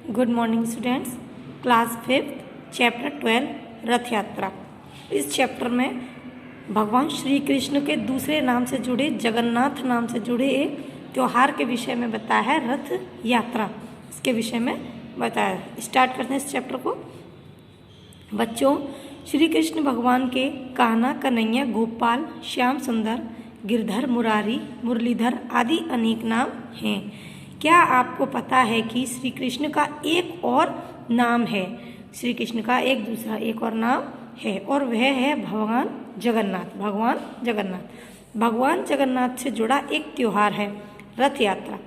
Good morning students. Class 5 chapter 12 रथ यात्रा। इस chapter में भगवान श्री कृष्ण के दूसरे नाम से जुड़े, जगन्नाथ नाम से जुड़े एक त्यौहार के विषय में बताया है, रथ यात्रा। इसके विषय में बताया है। स्टार्ट करते हैं इस चैप्टर को। बच्चों, श्री कृष्ण भगवान के कान्हा, कन्हैया, गोपाल, श्याम सुंदर, गिरधर, मुरारी, मुरलीधर आदि अनेक नाम हैं। क्या आपको पता है कि श्री कृष्ण का एक और नाम है? श्री कृष्ण का एक और नाम है और वह है भगवान जगन्नाथ। भगवान जगन्नाथ से जुड़ा एक त्यौहार है रथ यात्रा।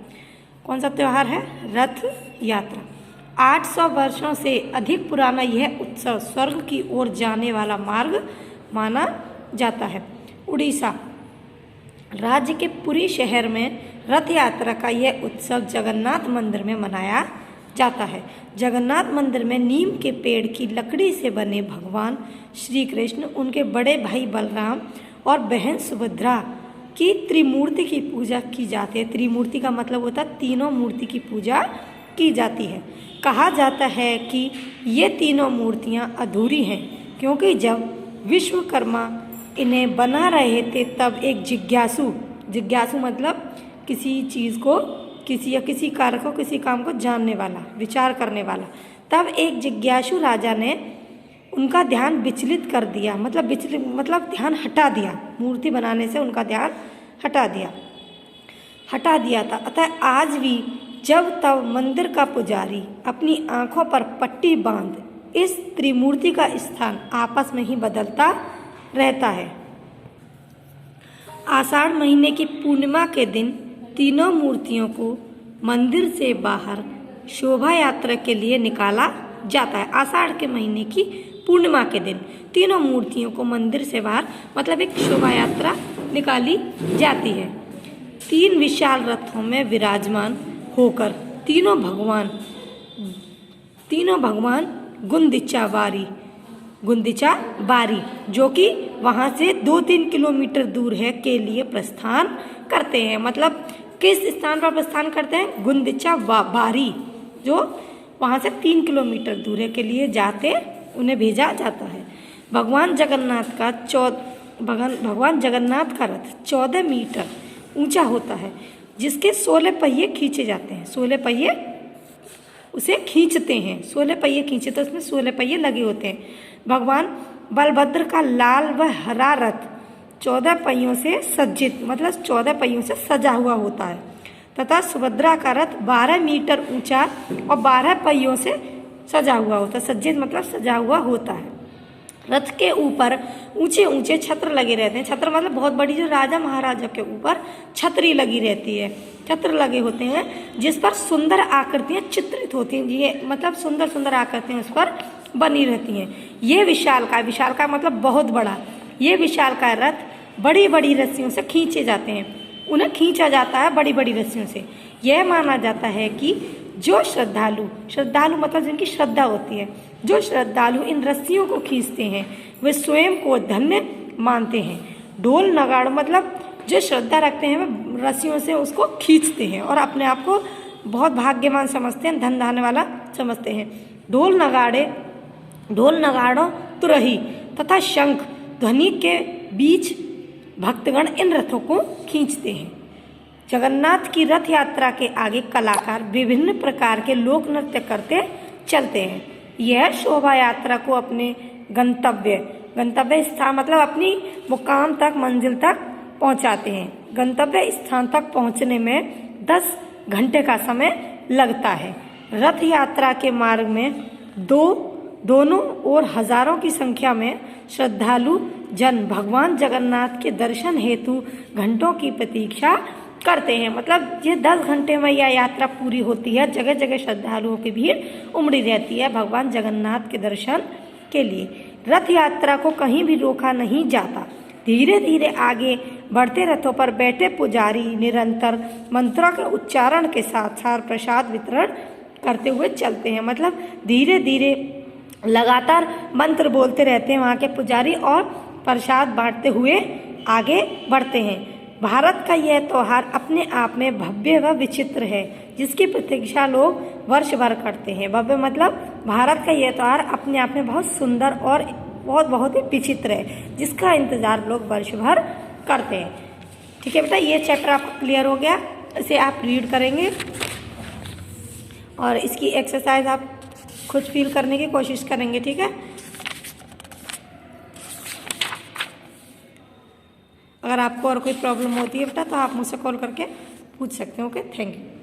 कौन सा त्यौहार है? रथ यात्रा। 800 वर्षों से अधिक पुराना यह उत्सव स्वर्ग की ओर जाने वाला मार्ग माना जाता है। उड़ीसा राज्य के पुरी शहर में रथ यात्रा का यह उत्सव जगन्नाथ मंदिर में मनाया जाता है। जगन्नाथ मंदिर में नीम के पेड़ की लकड़ी से बने भगवान श्री कृष्ण, उनके बड़े भाई बलराम और बहन सुभद्रा की त्रिमूर्ति की पूजा की जाती है। त्रिमूर्ति का मतलब होता है तीनों मूर्ति की पूजा की जाती है। कहा जाता है कि ये तीनों मूर्तियां अधूरी हैं क्योंकि जब विश्वकर्मा इन्हें बना रहे थे तब एक जिज्ञासु मतलब किसी चीज़ को, किसी कार्य को, किसी काम को जानने वाला, विचार करने वाला, तब एक जिज्ञासु राजा ने उनका ध्यान विचलित कर दिया, मतलब ध्यान हटा दिया। मूर्ति बनाने से उनका ध्यान हटा दिया था। अतः आज भी जब तब मंदिर का पुजारी अपनी आंखों पर पट्टी बांध इस त्रिमूर्ति का स्थान आपस में ही बदलता रहता है। आषाढ़ महीने की पूर्णिमा के दिन तीनों मूर्तियों को मंदिर से बाहर शोभा यात्रा के लिए निकाला जाता है। आषाढ़ के महीने की पूर्णिमा के दिन तीनों मूर्तियों को मंदिर से बाहर, मतलब एक शोभा यात्रा निकाली जाती है। 3 विशाल रथों में विराजमान होकर तीनों भगवान गुंदिचा बारी, जो कि वहाँ से 2-3 किलोमीटर दूर है, के लिए प्रस्थान करते हैं। मतलब किस स्थान पर प्रस्थान करते हैं? गुंदिचा बारी, जो वहाँ से 3 किलोमीटर दूर है, के लिए उन्हें भेजा जाता है। भगवान जगन्नाथ का रथ 14 मीटर ऊंचा होता है, जिसके 16 पहिए खींचे जाते हैं। 16 पहिए उसे खींचते हैं। 16 पहिए खींचे तो उसमें 16 पहिए लगे होते हैं। भगवान बलभद्र का लाल व हरा रथ 14 पहियों से सज्जित, मतलब 14 पहियों से सजा हुआ होता है, तथा सुभद्रा का रथ 12 मीटर ऊंचा और 12 पहियों से सजा हुआ होता है। सज्जित मतलब सजा हुआ होता है। रथ के ऊपर ऊंचे ऊंचे छत्र लगे रहते हैं। छत्र मतलब बहुत बड़ी, जो राजा महाराजा के ऊपर छतरी लगी रहती है, छत्र लगे होते हैं, जिस पर सुंदर आकृतियां चित्रित होती हैं। ये मतलब सुंदर सुंदर आकृतियां उस पर बनी रहती हैं। ये विशालकाय मतलब बहुत बड़ा, ये विशालकाय रथ बड़ी बड़ी रस्सियों से खींचे जाते हैं। उन्हें खींचा जाता है बड़ी बड़ी रस्सियों से। यह माना जाता है कि जो श्रद्धालु मतलब जिनकी श्रद्धा होती है, जो श्रद्धालु इन रस्सियों को खींचते हैं वे स्वयं को धन्य मानते हैं। ढोल नगाड़ो मतलब जो श्रद्धा रखते हैं वे रस्सियों से उसको खींचते हैं और अपने आप को बहुत भाग्यवान समझते हैं, धन धाने वाला समझते हैं। ढोल नगाड़ो तुरही तथा शंख ध्वनि के बीच भक्तगण इन रथों को खींचते हैं। जगन्नाथ की रथ यात्रा के आगे कलाकार विभिन्न प्रकार के लोक नृत्य करते चलते हैं। यह शोभा यात्रा को अपने गंतव्य स्थान मतलब अपनी मुकाम तक, मंजिल तक पहुंचाते हैं। गंतव्य स्थान तक पहुंचने में 10 घंटे का समय लगता है। रथ यात्रा के मार्ग में दोनों ओर हजारों की संख्या में श्रद्धालु जन भगवान जगन्नाथ के दर्शन हेतु घंटों की प्रतीक्षा करते हैं। मतलब ये 10 घंटे में यह यात्रा पूरी होती है। जगह जगह श्रद्धालुओं की भीड़ उमड़ी रहती है भगवान जगन्नाथ के दर्शन के लिए। रथ यात्रा को कहीं भी रोका नहीं जाता। धीरे धीरे आगे बढ़ते रथों पर बैठे पुजारी निरंतर मंत्रों के उच्चारण के साथ साथ प्रसाद वितरण करते हुए चलते हैं। मतलब धीरे धीरे लगातार मंत्र बोलते रहते हैं वहाँ के पुजारी और प्रसाद बांटते हुए आगे बढ़ते हैं। भारत का यह त्यौहार अपने आप में भव्य व विचित्र है, जिसकी प्रतीक्षा लोग वर्ष भर करते हैं। भव्य मतलब भारत का यह त्यौहार अपने आप में बहुत सुंदर और बहुत ही विचित्र है, जिसका इंतजार लोग वर्ष भर करते हैं। ठीक है बेटा, ये चैप्टर आपका क्लियर हो गया। इसे आप रीड करेंगे और इसकी एक्सरसाइज आप खुद फील करने की कोशिश करेंगे। ठीक है, अगर आपको और कोई प्रॉब्लम होती है बेटा तो आप मुझसे कॉल करके पूछ सकते हो। Okay, thank you.